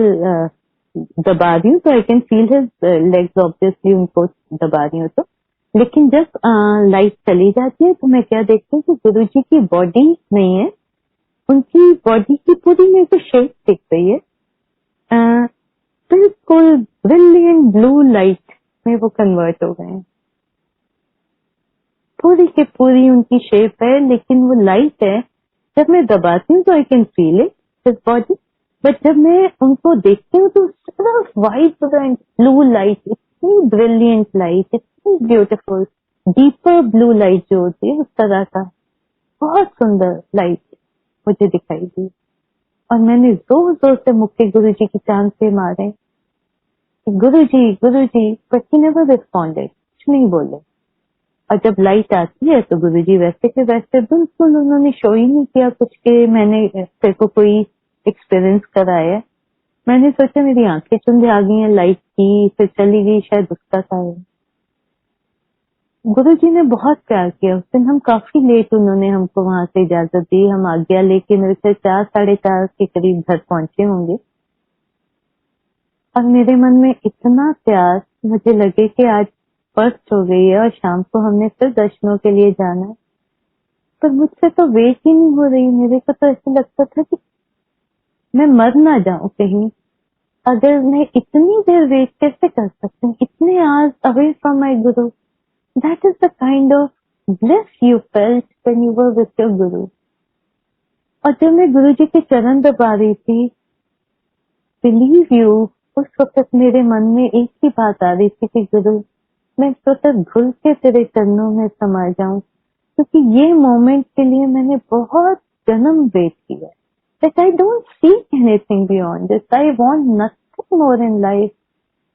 दबा रही हूँ तो I can feel his legs, obviously उनको दबा रही हूँ। तो लेकिन जब लाइट चली जाती है तो मैं क्या देखती हूँ कि गुरुजी की बॉडी नहीं है, उनकी बॉडी की पूरी मेरे को शेप दिख रही है, बिल्कुल ब्रिलियंट ब्लू लाइट में वो कन्वर्ट हो गए हैं। पूरी की पूरी उनकी शेप है, लेकिन वो लाइट है। जब मैं दबाती हूँ तो I can feel it his body, but जब मैं उनको देखती हूँ तो सिर्फ वाइब्रेंट ब्लू लाइट, इतनी ब्रिलियंट लाइट, इतनी ब्यूटीफुल डीपर ब्लू लाइट जो होती है उस तरह का बहुत सुंदर लाइट मुझे दिखाई दी। और मैंने जोर जोर से मुक्के गुरुजी की चांद पे मारे, गुरुजी, बट ही नेवर रिस्पॉन्डेड, कुछ नहीं बोले। और जब लाइट आती है तो गुरुजी वैसे के वैसे, बिल्कुल उन्होंने शो ही नहीं किया कुछ के मैंने तेरे को कोई एक्सपीरियंस कराया। मैंने सोचा मेरी आंखें चुंधे आ गई हैं लाइट की, फिर चली गई, शायद उसका था। गुरुजी ने बहुत प्यार किया। उस दिन हम काफी लेट, उन्होंने हमको वहां से इजाजत दी, हम आज्ञा लेके मेरे से 4 साढ़े 4 के करीब घर पहुंचे होंगे। और मेरे मन में इतना प्यार, मुझे लगे कि आज फर्स्ट हो गई है और शाम को हमने फिर दर्शनों के लिए जाना है, पर मुझसे तो वेट ही नहीं हो रही। मेरे को तो ऐसे लगता था कि मैं मर ना जाऊं कहीं। अगर मैं इतनी देर वेट कैसे कर सकती हूँ, इतने hours away from my Guru. That is the kind of bliss you felt when you were with your Guru. और जब मैं गुरु जी के चरण दबा रही थी, बिलीव यू, उस वक्त मेरे मन में एक ही बात आ रही थी कि गुरु, मैं इस वक्त घुल के तेरे चरणों में समा जाऊं, क्योंकि ये मोमेंट के लिए मैंने बहुत जन्म वेट किया है। That I don't seek anything beyond this. I want nothing more in life.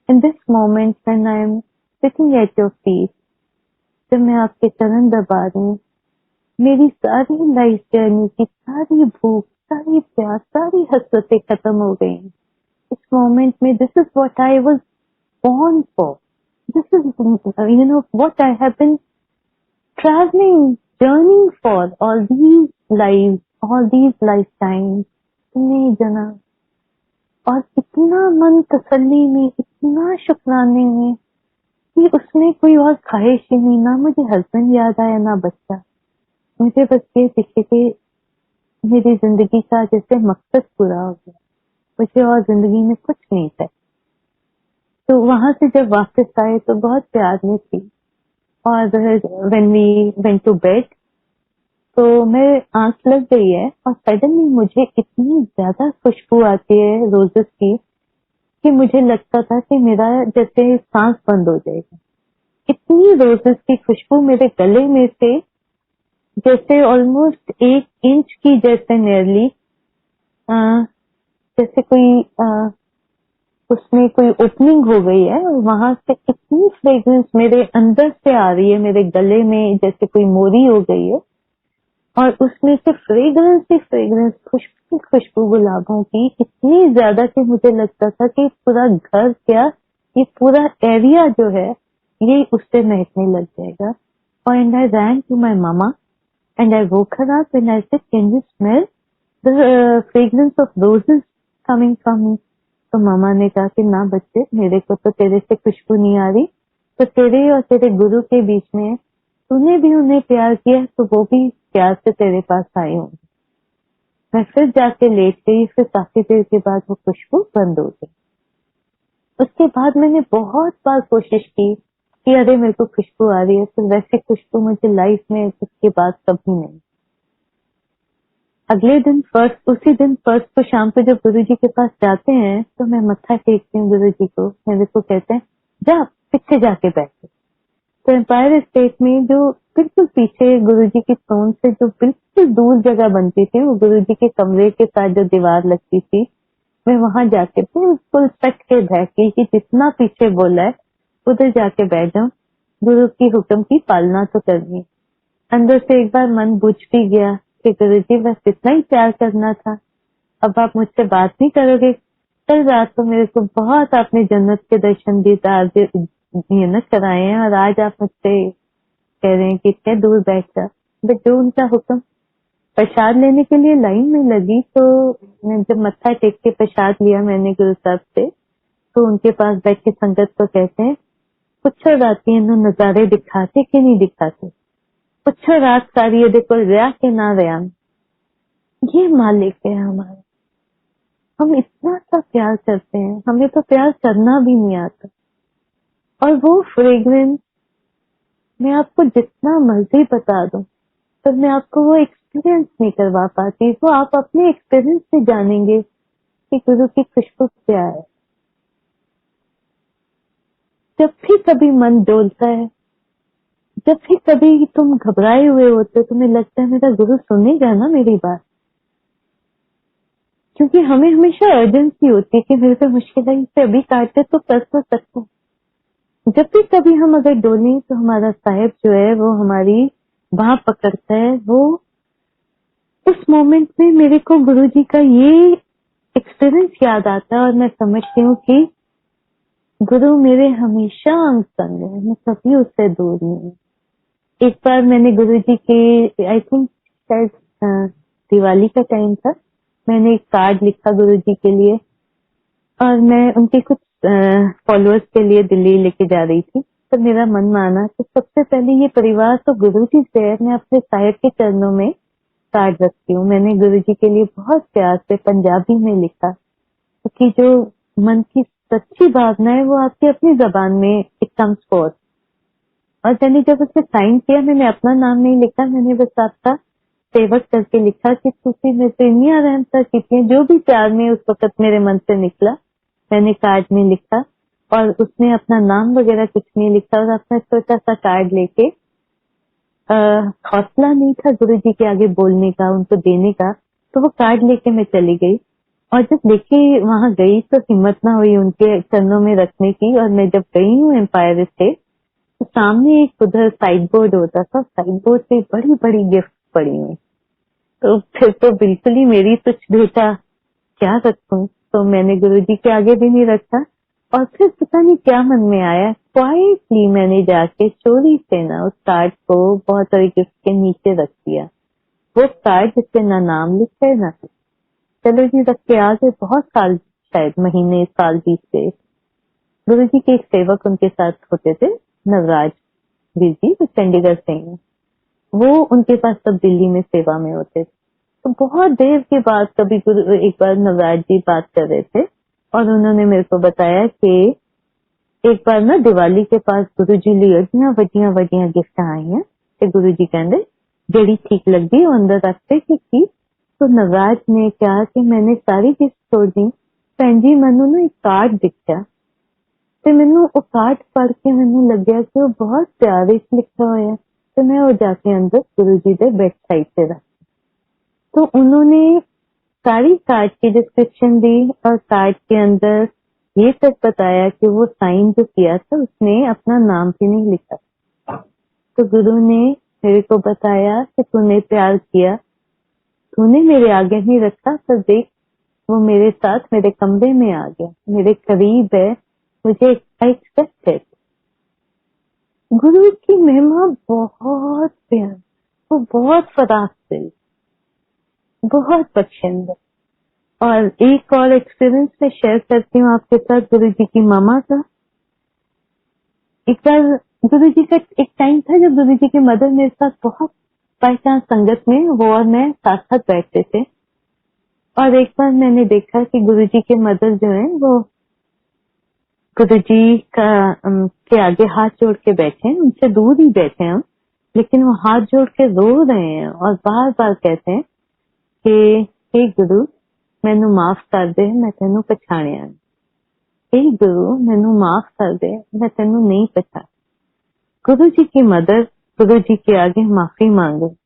In this moment when I am sitting at your feet, जब मैं आपके चरण दबा रही हूँ, मेरी सारी लाइफ जर्नी की सारी भूख, सारी प्यास, सारी हसरतें खत्म हो गई। इस मोमेंट में this is what I was born for. This is, what I have been traveling, journeying for all these lives, all these lifetimes. इतने जना, और इतना मन तसल्ली में, इतना शुक्राने में कि उसमें कोई और ख्वाहिश ही नहीं। ना मुझे हस्बैंड याद आया, ना बच्चा। मुझे बस ये दिखे कि मेरी जिंदगी का जैसे मकसद पूरा हो गया, मुझे और जिंदगी में कुछ नहीं था। तो वहां से जब वापस आए तो बहुत प्यार में थी। और when we went to bed, तो मैं आंख लग गई है और सडनली मुझे इतनी ज्यादा खुशबू आती है रोजेस की कि मुझे लगता था कि मेरा जैसे सांस बंद हो जाएगा। इतनी रोजेस की खुशबू मेरे गले में से जैसे ऑलमोस्ट 1 इंच की, जैसे नियरली जैसे कोई उसमें कोई ओपनिंग हो गई है, और वहां से इतनी फ्रेग्रेंस मेरे अंदर से आ रही है, मेरे गले में जैसे कोई मोरी हो गई है। और उसमें से फ्रेग्रेंस ही फ्रेग्रेंस, खुशबू खुशबू गुलाबों की इतनी ज्यादा कि मुझे लगता था कि पूरा घर क्या, ये पूरा एरिया जो है ये उससे महकने लग जाएगा। And I ran to my mama and I woke her up and I said, can you smell the fragrance of roses coming from me? तो मामा ने कहा कि ना बच्चे, मेरे को तो तेरे से खुशबू नहीं आ रही, तो तेरे और तेरे गुरु के बीच में है, तूने भी उन्हें प्यार किया तो वो भी प्यार से तेरे पास आए होंगे। मैं फिर जाके लेट गई, फिर काफी देर के बाद वो खुशबू बंद हो गई। उसके बाद मैंने बहुत बार कोशिश की कि अरे मेरे को खुशबू आ रही है, तो वैसी खुशबू मुझे लाइफ में उसके बाद कभी नहीं। अगले दिन उसी दिन फर्स्ट को शाम को जब गुरुजी के पास जाते हैं तो मैं मत्था टेकती हूँ गुरुजी को, मेरे को कहते हैं जा पीछे जाके बैठो। तो एम्पायर स्टेट में जो बिल्कुल पीछे गुरुजी की सोन से जो बिल्कुल दूर जगह बनती थी, वो गुरुजी के कमरे के साथ जो दीवार लगती थी, मैं वहां जाके बिल्कुल सट के बैठ गई कि जितना पीछे बोला है उधर जाके बैठ जाऊं, गुरु की हुक्म की पालना तो करनी। अंदर से एक बार मन बुझ भी गया कि गुरुजी बस इतना ही प्यार करना था, अब आप मुझसे बात नहीं करोगे। कल रात को मेरे को बहुत आपने जन्नत के दर्शन दिए कराए हैं, और आज आप मुझसे कह रहे हैं कि इतने दूर बैठ जा। बट जो उनका हुक्म, प्रसाद लेने के लिए लाइन में लगी, तो मैं जब मत्था टेक के प्रसाद लिया मैंने गुरु साहब से, तो उनके पास बैठ के संगत को कहते हैं पुच्छो राती इन नजारे दिखाते कि नहीं दिखाते, पुच्छो रात सारी ये देखो रया के ना रया। ये मालिक है हमारा, हम इतना सा प्यार करते हैं, हमें तो प्यार करना भी नहीं आता। और वो फ्रेग्रेंस मैं आपको जितना मर्जी बता दूं, पर मैं आपको वो एक्सपीरियंस नहीं करवा पाती। वो आप अपने एक्सपीरियंस से जानेंगे कि गुरु की खुशबू क्या है। जब भी कभी मन डोलता है, जब भी कभी तुम घबराए हुए होते, तुम्हें लगता है मेरा गुरु सुनेगा ना मेरी बात, क्योंकि हमें हमेशा अर्जेंसी होती है कि मेरे पे मुश्किल है, इसे अभी काटे तो कर तो सकता। जब भी कभी हम अगर डोलें तो हमारा साहेब जो है वो हमारी बाह पकड़ता है। वो उस मोमेंट में मेरे को गुरुजी का ये एक्सपीरियंस याद आता है, और मैं समझती हूँ कि गुरु मेरे हमेशा अंग संग है, मैं कभी उससे दूर नहीं हूँ। एक बार मैंने गुरुजी के, आई थिंक शायद दिवाली का टाइम था, मैंने एक कार्ड लिखा गुरुजी के लिए, और मैं उनके कुछ फॉलोअर्स के लिए दिल्ली लेके जा रही थी। तो मेरा मन माना कि सबसे पहले ये परिवार तो गुरुजी से है, मैं अपने साहेब के चरणों में कार्ड रखती हूँ। मैंने गुरुजी के लिए बहुत प्यार से पंजाबी में लिखा, क्योंकि जो मन की सच्ची भावना है वो आपकी अपनी जबान में इट कम्स फोर्थ। और मैंने जब उससे साइन किया, मैंने अपना नाम नहीं लिखा, मैंने बस आपका सेवक करके लिखा कि तुसी मेरे से इतनी रहमता की, जो भी प्यार में उस वक्त मेरे मन से निकला मैंने कार्ड में लिखा। और उसने अपना नाम वगैरह कुछ नहीं लिखा, और अपना छोटा सा कार्ड लेके, हौसला नहीं था गुरुजी के आगे बोलने का, उनको देने का, तो वो कार्ड लेके मैं चली गई। और जब लेके वहां गई तो हिम्मत ना हुई उनके चरणों में रखने की। और मैं जब गई हूँ एम्पायर स्टेट, तो सामने एक उधर साइड बोर्ड होता था, साइड बोर्ड पे बड़ी बड़ी गिफ्ट पड़ी हुई। तो फिर तो बिल्कुल ही मेरी तुच्छ बेटा क्या रखूं, तो मैंने गुरुजी के आगे भी नहीं रखा। और फिर पता नहीं क्या मन में आया, क्वाइटली मैंने जाके चोरी से ना उस कार्ड को बहुत सारी गिफ्ट के नीचे रख दिया। वो कार्ड जिसपे ना नाम लिखा है ना कुछ। चलो जी, रख के आ गए। बहुत साल, शायद महीने साल बीत गए। गुरुजी के एक सेवक उनके साथ होते थे, नवराज वीर जी, जो चंडीगढ़ से हैं, वो उनके पास सब दिल्ली में सेवा में होते थे। तो बहुत देर के बाद कभी एक बार नवराज जी बात कर रहे थे, और उन्होंने मेरे को बताया कि एक बार ना दिवाली के पास गुरुजी लिए वड्डियां वड्डियां गिफ्ट आई हैं, ते गुरुजी कहते जेड़ी ठीक लगदी वो अंदर रखते की। तो नवराज ने कहा कि मैंने सारी गिफ्ट छोड़ दी, भैन जी मैनू ना एक कार्ड दिखा, ਤੇ ਮੈਨੂੰ ਉਹ कार्ड पढ़ के ਮੈਨੂੰ ਲੱਗਿਆ कि वो बहुत प्यार से लिखा हुआ है। तो मैं वो जाके अंदर गुरु जी के बेड साइड पे रख, तो उन्होंने सारी कार्ड की डिस्क्रिप्शन दी, और कार्ड के अंदर ये तक बताया कि वो साइन जो किया था उसने अपना नाम भी नहीं लिखा। तो गुरु ने मेरे को बताया कि तूने प्यार किया, तूने मेरे आगे नहीं रखा, पर देख वो मेरे साथ मेरे कमरे में आ गया, मेरे करीब है, मुझे एक्सेप्टेड। गुरु की महिमा बहुत प्यार, वो बहुत फराख दिल, बहुत बख्शिंदा। और एक और एक्सपीरियंस मैं शेयर करती हूँ आपके साथ गुरु जी की मामा का। एक बार गुरु जी का एक टाइम था जब गुरु जी की मदर मेरे साथ बहुत बाई चांस संगत में वो और मैं साथ साथ बैठते थे। और एक बार मैंने देखा कि गुरु जी के मदर जो है वो गुरु जी का के आगे हाथ जोड़ के बैठे हैं, उनसे दूर ही बैठे हैं हम, लेकिन वो हाथ जोड़ के रो रहे हैं और बार बार कहते हैं कि हे गुरु मैनू माफ कर दे, मैं तेनू पछाणिया। हे गुरु मैनू माफ कर दे, मैं तेनू नहीं पछाणिया। गुरु जी की मदर गुरु जी के आगे माफी मांगे।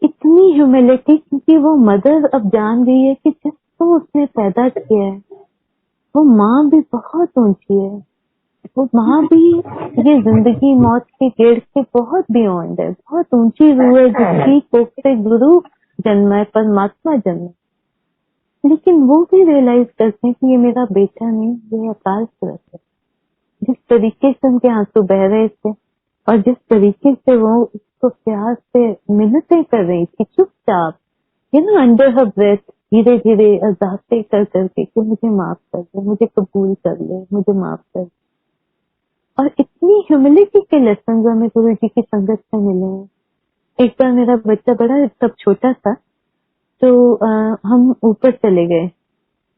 इतनी ह्यूमिलिटी, क्योंकि वो मदर अब जान गई है कि जिसको उसने पैदा किया है वो माँ भी बहुत ऊंची है, वो माँ भी ये जिंदगी मौत के गेड़ के बहुत बियॉन्ड है, बहुत ऊंची रूह है जिसकी कोख से गुरु जन्म है, परमात्मा जन्म है। लेकिन वो भी रियलाइज करते हैं कि ये मेरा बेटा नहीं, ये अकाल पुरुष है। जिस तरीके से उनके आंसू बह रहे थे और जिस तरीके से वो उसको प्यार से मिन्नतें कर रही थी चुपचाप, अंडर हर ब्रेथ, धीरे धीरे अरदासें कर करके कि मुझे माफ कर दे, मुझे कबूल कर ले, मुझे माफ कर दे। और इतनी ह्यूमिलिटी के लेसन हमें गुरु जी की संगत से मिले हैं। एक बार मेरा बच्चा बड़ा तब छोटा था, तो हम ऊपर चले गए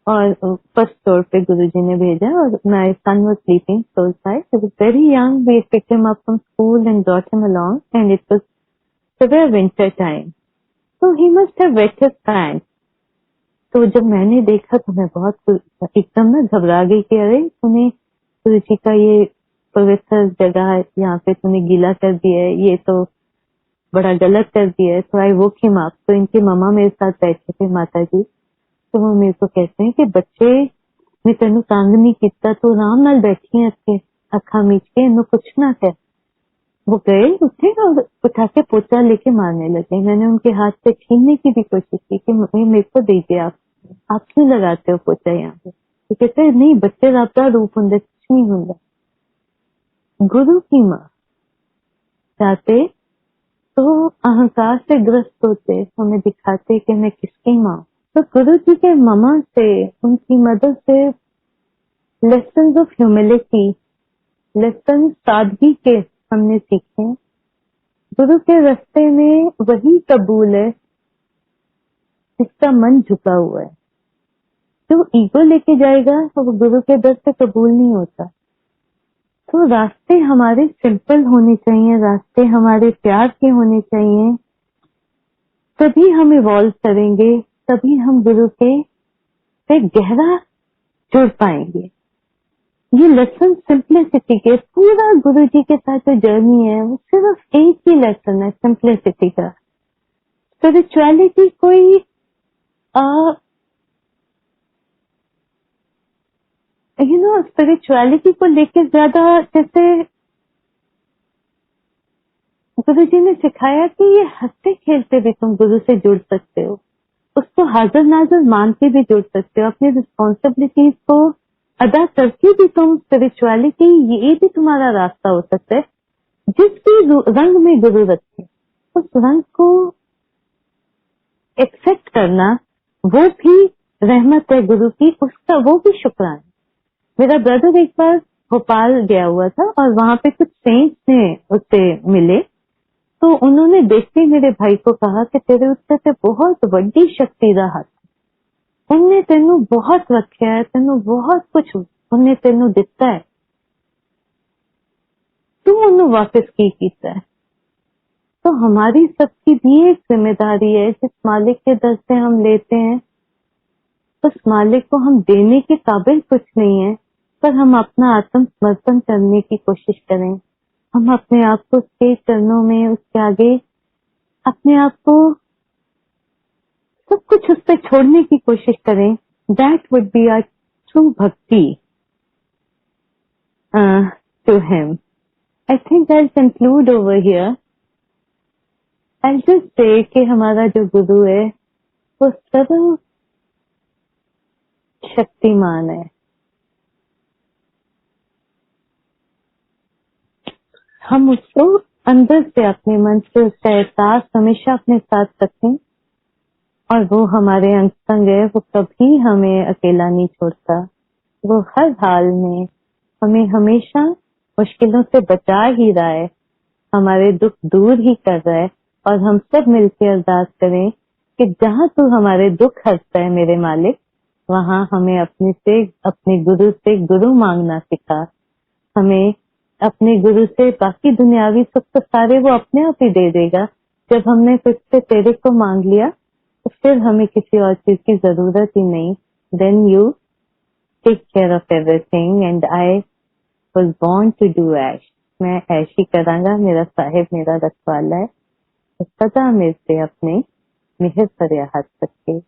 और फर्स्ट फ्लोर पे गुरुजी ने भेजा और my son was sleeping close by. He was very young, we picked him up from school and brought him along and it was severe winter time, so he must have wet his pants. तो जब मैंने देखा तो मैं बहुत एकदम ना घबरा गई कि अरे तूने गुरुजी का ये पवित्र जगह यहाँ पे तूने गीला कर दिया है, ये तो बड़ा गलत कर दिया है। तो आई वोक हिम अप। तो इनकी मम्मा मेरे साथ बैठे थे, माता जी, तो वो मेरे को कहते हैं कि बच्चे मैं तेन तंग नहीं किया, तू आराम नाल बैठी है इतने अखा मीच के, इन्हू कुछ ना कह। वो गए उठे और उठा के पोचा लेके मारने लगे। मैंने उनके हाथ से छीनने की भी कोशिश की कि मेरे को दीजिए, आप क्यों लगाते हो पोचा यहाँ पे। तो कहते नहीं, बच्चे रब दा रूप होंगे, कुछ नहीं होंगे। गुरु की माँ चाहते तो अहंकार से ग्रस्त होते, हमें दिखाते कि मैं किसकी माँ। तो गुरु जी के मामा से, उनकी मदद से लेसन ऑफ ह्यूमिलिटी, लेसन सादगी के हमने सीखे। गुरु के रास्ते में वही कबूल है जिसका मन झुका हुआ है। जो ईगो लेके जाएगा तो वो गुरु के दर से कबूल नहीं होता। तो रास्ते हमारे सिंपल होने चाहिए, रास्ते हमारे प्यार के होने चाहिए, तभी हम इवॉल्व करेंगे, तभी हम गुरु के से गहरा जुड़ पाएंगे। ये लेसन सिंप्लिसिटी के, पूरा गुरु जी के साथ जो जर्नी है वो सिर्फ एक ही लेसन है, सिंप्लिसिटी का। स्पिरिचुअलिटी कोई स्पिरिचुअलिटी को लेकर ज्यादा, जैसे गुरु जी ने सिखाया कि ये हंसते खेलते भी तुम गुरु से जुड़ सकते हो, उसको हाजिर नाजिर मान के भी जुड़ सकते हो, अपनी रिस्पॉन्सिबिलिटीज को अदा करके भी तुम स्पिरिचुअलिटी, ये भी तुम्हारा रास्ता हो सकता है। जिस भी रंग में गुरु रखे उस रंग को एक्सेप्ट करना, वो भी रहमत है गुरु की, उसका वो भी शुक्राना। मेरा ब्रदर एक बार भोपाल गया हुआ था और वहां पे कुछ सेंट्स ने उससे मिले, तो उन्होंने देखते ही मेरे भाई को कहा कि तेरे उत्ते ते बहुत बड़ी शक्ति दा हथ, उन्हें तेनू बहुत रखा है, तेनू बहुत कुछ उन्हें तेनू दिता है, तू उन्हें वापस की कीता है। तो हमारी सबकी भी एक जिम्मेदारी है, जिस मालिक के दर से हम लेते हैं उस मालिक को हम देने के काबिल कुछ नहीं है, पर हम अपना आत्मसमर्पण करने की कोशिश करें। हम अपने आप को उसके चरणों में, उसके आगे अपने आप को सब कुछ उस पर छोड़ने की कोशिश करें। That would be our true bhakti to him. I think I'll conclude over here. I'll just say कि हमारा जो गुरु है वो सर्व शक्तिमान है. हम उसको अंदर से अपने मन से उसका एहसास हमेशा अपने साथ रखें और वो हमारे अंग संग है. वो कभी हमें अकेला नहीं छोड़ता. वो हर हाल में हमें हमेशा मुश्किलों से बचा ही रहा है, हमारे दुख दूर ही कर रहा है. और हम सब मिलकर अरदास करें कि जहाँ तू हमारे दुख हरता है मेरे मालिक, वहाँ हमें अपने गुरु से गुरु मांगना सिखा. हमें अपने गुरु से बाकी दुनियावी सुख तो सारे वो अपने आप ही दे देगा. जब हमने कुछ से तेरे को मांग लिया तो फिर हमें किसी और चीज की जरूरत ही नहीं. Then you take care of everything and I was born to do ऐश. मैं ऐश ही करांगा. मेरा साहिब मेरा रखवाला है. तो सदा मेरे से अपने मेहर पर हाथ रखे.